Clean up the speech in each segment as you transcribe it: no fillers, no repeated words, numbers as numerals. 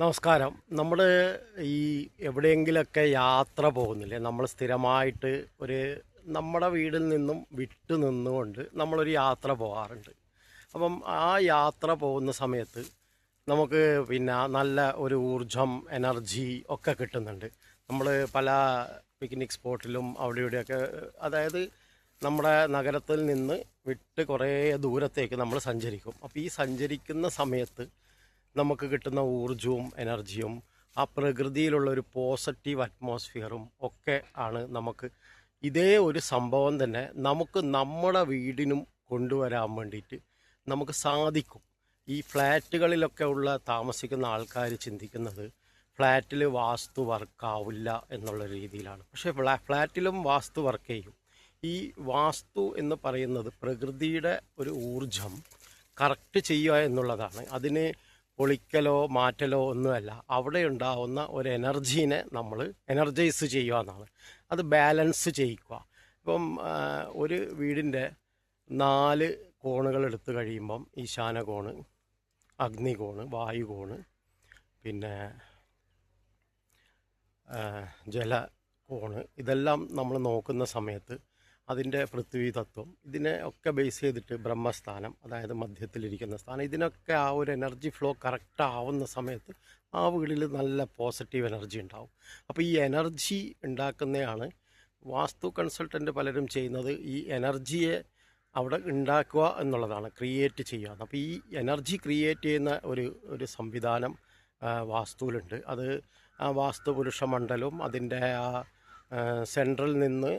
നമസ്കാരം. നമ്മൾ ഈ എവിടെയെങ്കിലൊക്കെ യാത്ര പോകുന്നില്ലേ? നമ്മൾ സ്ഥിരമായിട്ട് ഒരു നമ്മുടെ വീടിൽ നിന്നും വിട്ടു നിന്നുകൊണ്ട് നമ്മളൊരു യാത്ര പോകാറുണ്ട്. അപ്പം ആ യാത്ര പോകുന്ന സമയത്ത് നമുക്ക് പിന്നെ നല്ല ഒരു ഊർജം, എനർജി ഒക്കെ കിട്ടുന്നുണ്ട്. നമ്മൾ പല പിക്നിക് സ്പോട്ടിലും അവിടെ ഇവിടെയൊക്കെ, അതായത് നമ്മുടെ നഗരത്തിൽ നിന്ന് വിട്ട് കുറേ ദൂരത്തേക്ക് നമ്മൾ സഞ്ചരിക്കും. അപ്പോൾ ഈ സഞ്ചരിക്കുന്ന സമയത്ത് നമുക്ക് കിട്ടുന്ന ഊർജവും എനർജിയും ആ പ്രകൃതിയിലുള്ള ഒരു പോസിറ്റീവ് അറ്റ്മോസ്ഫിയറും ഒക്കെ ആണ് നമുക്ക് ഇതേ ഒരു സംഭവം തന്നെ നമുക്ക് നമ്മുടെ വീടിനും കൊണ്ടുവരാൻ വേണ്ടിയിട്ട് നമുക്ക് സാധിക്കും. ഈ ഫ്ലാറ്റുകളിലൊക്കെ ഉള്ള താമസിക്കുന്ന ആൾക്കാർ ചിന്തിക്കുന്നത് ഫ്ലാറ്റിൽ വാസ്തു വർക്കാവില്ല എന്നുള്ള രീതിയിലാണ്. പക്ഷേ ഫ്ലാറ്റിലും വാസ്തു വർക്ക് ചെയ്യും. ഈ വാസ്തു എന്ന് പറയുന്നത് പ്രകൃതിയുടെ ഒരു ഊർജം കറക്റ്റ് ചെയ്യുക എന്നുള്ളതാണ്. അതിന് പൊളിക്കലോ മാറ്റലോ ഒന്നുമല്ല. അവിടെ ഉണ്ടാവുന്ന ഒരു എനർജീനെ നമ്മൾ എനർജൈസ് ചെയ്യുക എന്നാണ്. അത് ബാലൻസ് ചെയ്യിക്കുക. ഇപ്പം ഒരു വീടിൻ്റെ 4 കോണുകൾ എടുത്തു കഴിയുമ്പം ഈശാന കോണ്, അഗ്നികോണ്, വായുകോണ്, പിന്നെ ജലകോണ്, ഇതെല്ലാം നമ്മൾ നോക്കുന്ന സമയത്ത് അതിൻ്റെ പൃഥ്വി തത്വം ഇതിനെ ഒക്കെ ബേസ് ചെയ്തിട്ട് ബ്രഹ്മസ്ഥാനം, അതായത് മധ്യത്തിലിരിക്കുന്ന സ്ഥാനം, ഇതിനൊക്കെ ആ ഒരു എനർജി ഫ്ലോ കറക്റ്റ് ആവുന്ന സമയത്ത് ആ വീടിൽ നല്ല പോസിറ്റീവ് എനർജി ഉണ്ടാവും. അപ്പോൾ ഈ എനർജി ഉണ്ടാക്കുന്നതാണ് വാസ്തു കൺസൾട്ടൻ്റ് പലരും ചെയ്യുന്നത്. ഈ എനർജിയെ അവിടെ ഉണ്ടാക്കുക എന്നുള്ളതാണ്, ക്രിയേറ്റ് ചെയ്യുക. അപ്പോൾ ഈ എനർജി ക്രിയേറ്റ് ചെയ്യുന്ന ഒരു സംവിധാനം വാസ്തുവിലുണ്ട്. അത് ആ വാസ്തു പുരുഷ മണ്ഡലവും അതിൻ്റെ ആ സെൻട്രൽ നിന്ന്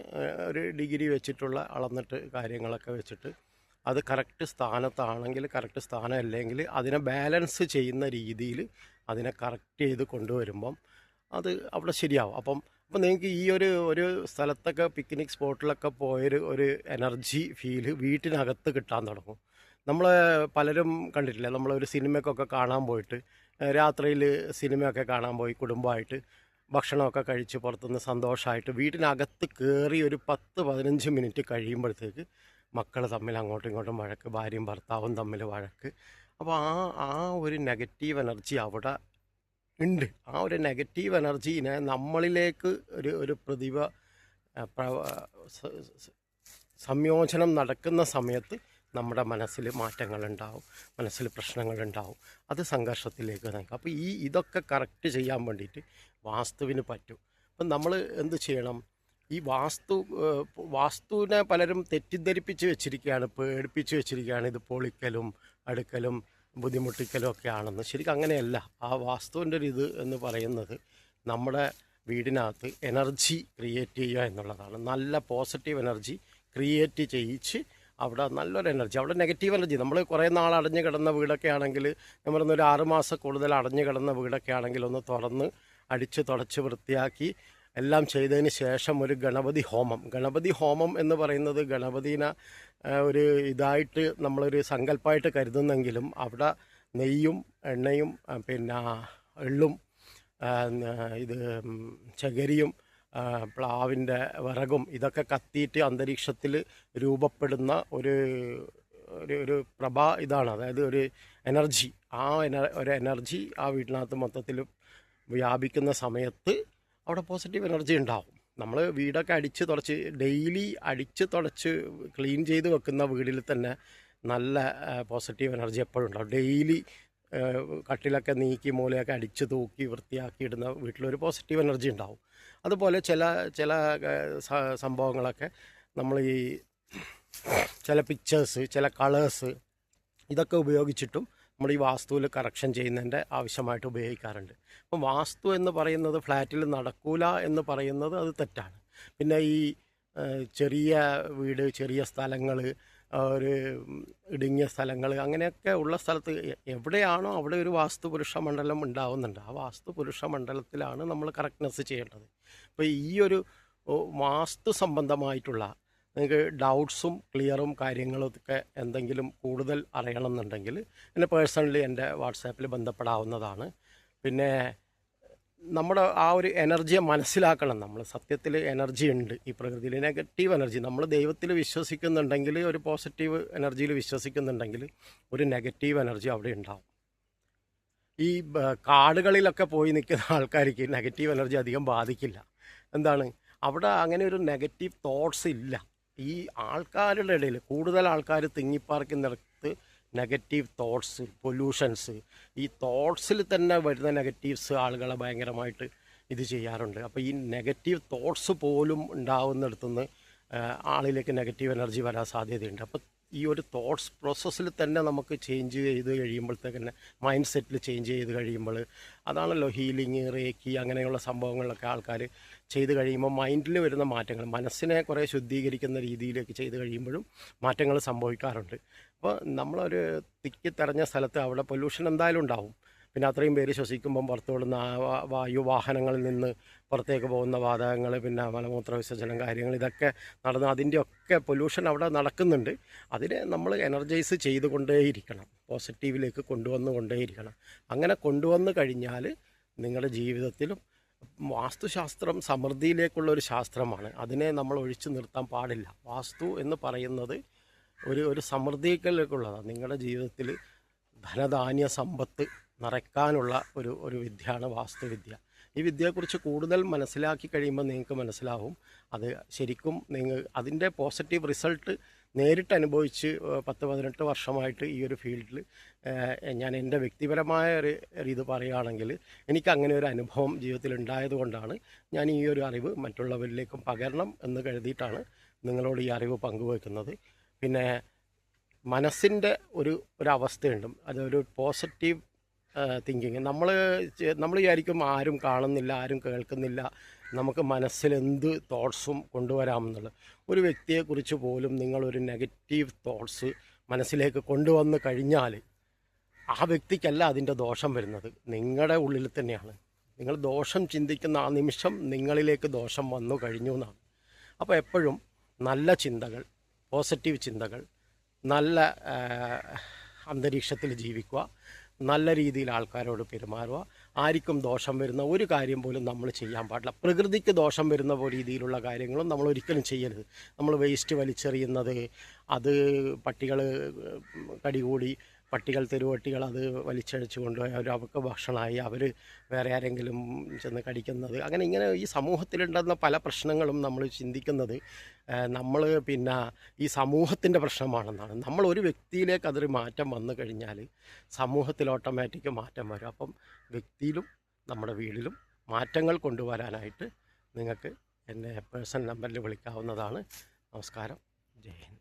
ഒരു ഡിഗ്രി വെച്ചിട്ടുള്ള അളന്നിട്ട് കാര്യങ്ങളൊക്കെ വെച്ചിട്ട് അത് കറക്റ്റ് സ്ഥാനത്താണെങ്കിൽ കറക്റ്റ് സ്ഥാനം, അല്ലെങ്കിൽ അതിനെ ബാലൻസ് ചെയ്യുന്ന രീതിയിൽ അതിനെ കറക്റ്റ് ചെയ്ത് കൊണ്ടുവരുമ്പം അത് അവിടെ ശരിയാവും. അപ്പം നിങ്ങൾക്ക് ഈ ഒരു സ്ഥലത്തൊക്കെ പിക്നിക് സ്പോട്ടിലൊക്കെ പോയൊരു എനർജി ഫീല് വീട്ടിനകത്ത് കിട്ടാൻ തുടങ്ങും. നമ്മൾ പലരും കണ്ടിട്ടില്ല, നമ്മളൊരു സിനിമയ്ക്കൊക്കെ കാണാൻ പോയിട്ട് രാത്രിയിൽ സിനിമയൊക്കെ കാണാൻ പോയി കുടുംബമായിട്ട് ഭക്ഷണമൊക്കെ കഴിച്ച് പുറത്തുനിന്ന് സന്തോഷമായിട്ട് വീട്ടിനകത്ത് കയറി ഒരു 10-15 മിനിറ്റ് കഴിയുമ്പോഴത്തേക്ക് മക്കൾ തമ്മിൽ അങ്ങോട്ടും ഇങ്ങോട്ടും വഴക്ക്, ഭാര്യയും ഭർത്താവും തമ്മിൽ വഴക്ക്. അപ്പോൾ ആ ഒരു നെഗറ്റീവ് എനർജി അവിടെ ഉണ്ട്. ആ ഒരു നെഗറ്റീവ് എനർജീനെ നമ്മളിലേക്ക് ഒരു സംയോജനം നടക്കുന്ന സമയത്ത് നമ്മുടെ മനസ്സിൽ മാറ്റങ്ങളുണ്ടാവും, മനസ്സിൽ പ്രശ്നങ്ങളുണ്ടാവും, അത് സംഘർഷത്തിലേക്ക് നയിക്കും. അപ്പോൾ ഇതൊക്കെ കറക്റ്റ് ചെയ്യാൻ വേണ്ടിയിട്ട് വാസ്തുവിന് പറ്റും. അപ്പം നമ്മൾ എന്ത് ചെയ്യണം? ഈ വാസ്തുവിനെ പലരും തെറ്റിദ്ധരിപ്പിച്ച് വെച്ചിരിക്കുകയാണ്, പേടിപ്പിച്ച് വെച്ചിരിക്കുകയാണ്. ഇത് പൊളിക്കലും അടുക്കലും ബുദ്ധിമുട്ടിക്കലും ഒക്കെ ആണെന്ന്. ശരിക്കും അങ്ങനെയല്ല. ആ വാസ്തുവിൻ്റെ ഒരു ഇത് എന്ന് പറയുന്നത് നമ്മുടെ വീടിനകത്ത് എനർജി ക്രിയേറ്റ് ചെയ്യുക എന്നുള്ളതാണ്. നല്ല പോസിറ്റീവ് എനർജി ക്രിയേറ്റ് ചെയ്യിച്ച് അവിടെ നല്ലൊരു എനർജി, അവിടെ നെഗറ്റീവ് എനർജി, നമ്മൾ കുറേ നാൾ അടഞ്ഞു കിടന്ന വീടൊക്കെ ആണെങ്കിൽ, നമ്മളൊന്നൊരു 6 മാസം കൂടുതൽ അടഞ്ഞു കിടന്ന വീടൊക്കെ ആണെങ്കിൽ ഒന്ന് തുറന്ന് അടിച്ച് തുടച്ച് വൃത്തിയാക്കി എല്ലാം ചെയ്തതിന് ശേഷം ഒരു ഗണപതി ഹോമം എന്ന് പറയുന്നത് ഗണപതിനെ ഒരു ഇതായിട്ട് നമ്മളൊരു സങ്കല്പമായിട്ട് കരുതുന്നെങ്കിലും അവിടെ നെയ്യും എണ്ണയും പിന്നെ എള്ളും ഇത് ചകരിയും പ്ലാവിൻ്റെ വിറകും ഇതൊക്കെ കത്തിയിട്ട് അന്തരീക്ഷത്തിൽ രൂപപ്പെടുന്ന ഒരു ഇതാണ്, അതായത് ഒരു എനർജി. ഒരു എനർജി ആ വീട്ടിനകത്ത് മൊത്തത്തിൽ വ്യാപിക്കുന്ന സമയത്ത് അവിടെ പോസിറ്റീവ് എനർജി ഉണ്ടാവും. നമ്മൾ വീടൊക്കെ ഡെയിലി അടിച്ച് തുടച്ച് ക്ലീൻ ചെയ്ത് വെക്കുന്ന വീടിൽ തന്നെ നല്ല പോസിറ്റീവ് എനർജി എപ്പോഴും ഉണ്ടാവും. ഡെയിലി കട്ടിലൊക്കെ നീക്കി മൂലയൊക്കെ അടിച്ച് തൂക്കി വൃത്തിയാക്കി ഇടുന്ന വീട്ടിലൊരു പോസിറ്റീവ് എനർജി ഉണ്ടാവും. അതുപോലെ ചില സംഭവങ്ങളൊക്കെ നമ്മൾ ചില പിക്ചേഴ്സ്, ചില കളേഴ്സ്, ഇതൊക്കെ ഉപയോഗിച്ചിട്ടും നമ്മൾ ഈ വാസ്തുവിൽ കറക്ഷൻ ചെയ്യുന്നതിൻ്റെ ആവശ്യമായിട്ട് ഉപയോഗിക്കാറുണ്ട്. അപ്പം വാസ്തു എന്ന് പറയുന്നത് ഫ്ലാറ്റിൽ നടക്കൂല എന്ന് പറയുന്നത് അത് തെറ്റാണ്. പിന്നെ ഈ ചെറിയ വീട്, ചെറിയ സ്ഥലങ്ങൾ, ഒരു ഇടുങ്ങിയ സ്ഥലങ്ങൾ, അങ്ങനെയൊക്കെ ഉള്ള സ്ഥലത്ത് എവിടെയാണോ അവിടെ ഒരു വാസ്തു പുരുഷ മണ്ഡലം ഉണ്ടാവുന്നുണ്ട്. ആ വാസ്തു പുരുഷ മണ്ഡലത്തിലാണ് നമ്മൾ കറക്റ്റ്നെസ് ചെയ്യേണ്ടത്. അപ്പോൾ ഒരു വാസ്തു സംബന്ധമായിട്ടുള്ള നിങ്ങൾക്ക് ഡൗട്ട്സും ക്ലിയറും കാര്യങ്ങളും ഒക്കെ എന്തെങ്കിലും കൂടുതൽ അറിയണമെന്നുണ്ടെങ്കിൽ എന്നെ പേഴ്സണലി എൻ്റെ വാട്സാപ്പിൽ ബന്ധപ്പെടാവുന്നതാണ്. പിന്നെ നമ്മുടെ ആ ഒരു എനർജിയെ മനസ്സിലാക്കണം. നമ്മൾ സത്യത്തിൽ എനർജി ഉണ്ട് ഈ പ്രകൃതിയിൽ, നെഗറ്റീവ് എനർജി. നമ്മൾ ദൈവത്തിൽ വിശ്വസിക്കുന്നുണ്ടെങ്കിൽ, ഒരു പോസിറ്റീവ് എനർജിയിൽ വിശ്വസിക്കുന്നുണ്ടെങ്കിൽ, ഒരു നെഗറ്റീവ് എനർജി അവിടെ ഉണ്ടാവും. ഈ കാടുകളിലൊക്കെ പോയി നിൽക്കുന്ന ആൾക്കാർക്ക് നെഗറ്റീവ് എനർജി അധികം ബാധിക്കില്ല. എന്താണ്, അവിടെ അങ്ങനെ ഒരു നെഗറ്റീവ് തോട്ട്സ് ഇല്ല. ഈ ആൾക്കാരുടെ ഇടയിൽ കൂടുതൽ ആൾക്കാർ തിങ്ങിപ്പാർക്കുന്നിടത്ത് നെഗറ്റീവ് തോട്ട്സ്, പൊല്യൂഷൻസ്, ഈ തോട്ട്സിൽ തന്നെ വരുന്ന നെഗറ്റീവ്സ് ആളുകളെ ഭയങ്കരമായിട്ട് ഇത് ചെയ്യാറുണ്ട്. അപ്പോൾ ഈ നെഗറ്റീവ് തോട്ട്സ് പോലും ഉണ്ടാവുന്നിടത്തുനിന്ന് ആളിലേക്ക് നെഗറ്റീവ് എനർജി വരാൻ സാധ്യതയുണ്ട്. അപ്പോൾ ഈ ഒരു തോട്ട്സ് പ്രോസസ്സിൽ തന്നെ നമുക്ക് ചേഞ്ച് ചെയ്ത് കഴിയുമ്പോഴത്തേക്കന്നെ മൈൻഡ് സെറ്റിൽ ചേഞ്ച് ചെയ്ത് കഴിയുമ്പോൾ, അതാണല്ലോ ഹീലിംഗ്, റേക്കി അങ്ങനെയുള്ള സംഭവങ്ങളിലൊക്കെ ആൾക്കാർ ചെയ്ത് കഴിയുമ്പോൾ മൈൻഡിൽ വരുന്ന മാറ്റങ്ങൾ, മനസ്സിനെ കുറേ ശുദ്ധീകരിക്കുന്ന രീതിയിലേക്ക് ചെയ്ത് കഴിയുമ്പോഴും മാറ്റങ്ങൾ സംഭവിക്കാറുണ്ട്. അപ്പോൾ നമ്മളൊരു തിക്കിത്തെറിഞ്ഞ സ്ഥലത്ത് അവിടെ പൊല്യൂഷൻ എന്തായാലും ഉണ്ടാവും. പിന്നെ അത്രയും പേര് ശ്വസിക്കുമ്പം പുറത്തു വിടുന്ന വായു, വാഹനങ്ങളിൽ നിന്ന് പുറത്തേക്ക് പോകുന്ന വാതകങ്ങൾ, പിന്നെ മലമൂത്ര വിസർജനം കാര്യങ്ങൾ, ഇതൊക്കെ നടന്ന് അതിൻ്റെയൊക്കെ പൊല്യൂഷൻ അവിടെ നടക്കുന്നുണ്ട്. അതിനെ നമ്മൾ എനർജൈസ് ചെയ്തുകൊണ്ടേയിരിക്കണം, പോസിറ്റീവിലേക്ക് കൊണ്ടുവന്നുകൊണ്ടേയിരിക്കണം. അങ്ങനെ കൊണ്ടുവന്ന് കഴിഞ്ഞാൽ നിങ്ങളുടെ ജീവിതത്തിലും വാസ്തുശാസ്ത്രം സമൃദ്ധിയിലേക്കുള്ളൊരു ശാസ്ത്രമാണ്. അതിനെ നമ്മൾ ഒഴിച്ചു നിർത്താൻ പാടില്ല. വാസ്തു എന്ന് പറയുന്നത് ഒരു സമൃദ്ധിയിലേക്കുള്ളതാണ്. നിങ്ങളുടെ ജീവിതത്തിൽ ധനധാന്യ സമ്പത്ത് നിറയ്ക്കാനുള്ള ഒരു വിദ്യയാണ് വാസ്തുവിദ്യ. ഈ വിദ്യയെക്കുറിച്ച് കൂടുതൽ മനസ്സിലാക്കി കഴിയുമ്പോൾ നിങ്ങൾക്ക് മനസ്സിലാവും അത് ശരിക്കും അതിൻ്റെ പോസിറ്റീവ് റിസൾട്ട് നേരിട്ട് അനുഭവിച്ച് 10-18 വർഷമായിട്ട് ഈ ഒരു ഫീൽഡിൽ ഞാൻ എൻ്റെ വ്യക്തിപരമായ ഒരു ഇത് പറയുകയാണെങ്കിൽ എനിക്ക് അങ്ങനെ ഒരു അനുഭവം ജീവിതത്തിൽ ഉണ്ടായതുകൊണ്ടാണ് ഞാൻ ഈ ഒരു അറിവ് മറ്റുള്ളവരിലേക്കും പകരണം എന്ന് കരുതിയിട്ടാണ് നിങ്ങളോട് ഈ അറിവ് പങ്കുവെക്കുന്നത്. പിന്നെ മനസ്സിൻ്റെ ഒരു അവസ്ഥയുണ്ട്, അതൊരു പോസിറ്റീവ് തിങ്കിങ്. നമ്മൾ വിചാരിക്കും ആരും കാണുന്നില്ല, ആരും കേൾക്കുന്നില്ല, നമുക്ക് മനസ്സിൽ എന്ത് തോട്ട്സും കൊണ്ടുവരാമെന്നുള്ളത്. ഒരു വ്യക്തിയെക്കുറിച്ച് പോലും നിങ്ങളൊരു നെഗറ്റീവ് തോട്ട്സ് മനസ്സിലേക്ക് കൊണ്ടുവന്ന് കഴിഞ്ഞാൽ ആ വ്യക്തിക്കല്ല അതിൻ്റെ ദോഷം വരുന്നത്, നിങ്ങളുടെ ഉള്ളിൽ തന്നെയാണ്. നിങ്ങൾ ദോഷം ചിന്തിക്കുന്ന ആ നിമിഷം നിങ്ങളിലേക്ക് ദോഷം വന്നു കഴിഞ്ഞു എന്നാണ്. അപ്പോൾ എപ്പോഴും നല്ല ചിന്തകൾ, പോസിറ്റീവ് ചിന്തകൾ, നല്ല അന്തരീക്ഷത്തിൽ ജീവിക്കുക, നല്ല രീതിയിൽ ആൾക്കാരോട് പെരുമാറുക. ആർക്കും ദോഷം വരുന്ന ഒരു കാര്യം പോലും നമ്മൾ ചെയ്യാൻ പാടില്ല. പ്രകൃതിക്ക് ദോഷം വരുന്ന രീതിയിലുള്ള കാര്യങ്ങളും നമ്മൾ ഒരിക്കലും ചെയ്യരുത്. നമ്മൾ വേസ്റ്റ് വലിച്ചെറിയുന്നത്, അത് പട്ടികൾ കടികൂടി, പട്ടികൾ, തെരുവട്ടികൾ അത് വലിച്ചഴിച്ച് കൊണ്ടുപോയി അവർക്ക് ഭക്ഷണമായി, അവർ വേറെ ആരെങ്കിലും ചെന്ന് കടിക്കുന്നത്, ഇങ്ങനെ ഈ സമൂഹത്തിലുണ്ടെന്ന പല പ്രശ്നങ്ങളും നമ്മൾ ചിന്തിക്കുന്നത് നമ്മൾ പിന്നെ ഈ സമൂഹത്തിൻ്റെ പ്രശ്നമാണെന്നാണ്. നമ്മൾ ഒരു വ്യക്തിയിലേക്ക് അതൊരു മാറ്റം വന്നു കഴിഞ്ഞാൽ സമൂഹത്തിൽ ഓട്ടോമാറ്റിക് മാറ്റം വരും. അപ്പം വ്യക്തിയിലും നമ്മുടെ വീടിലും മാറ്റങ്ങൾ കൊണ്ടുവരാനായിട്ട് നിങ്ങൾക്ക് എന്നെ പേഴ്സണൽ നമ്പറിൽ വിളിക്കാവുന്നതാണ്. നമസ്കാരം. ജയ് ഹിന്ദ്.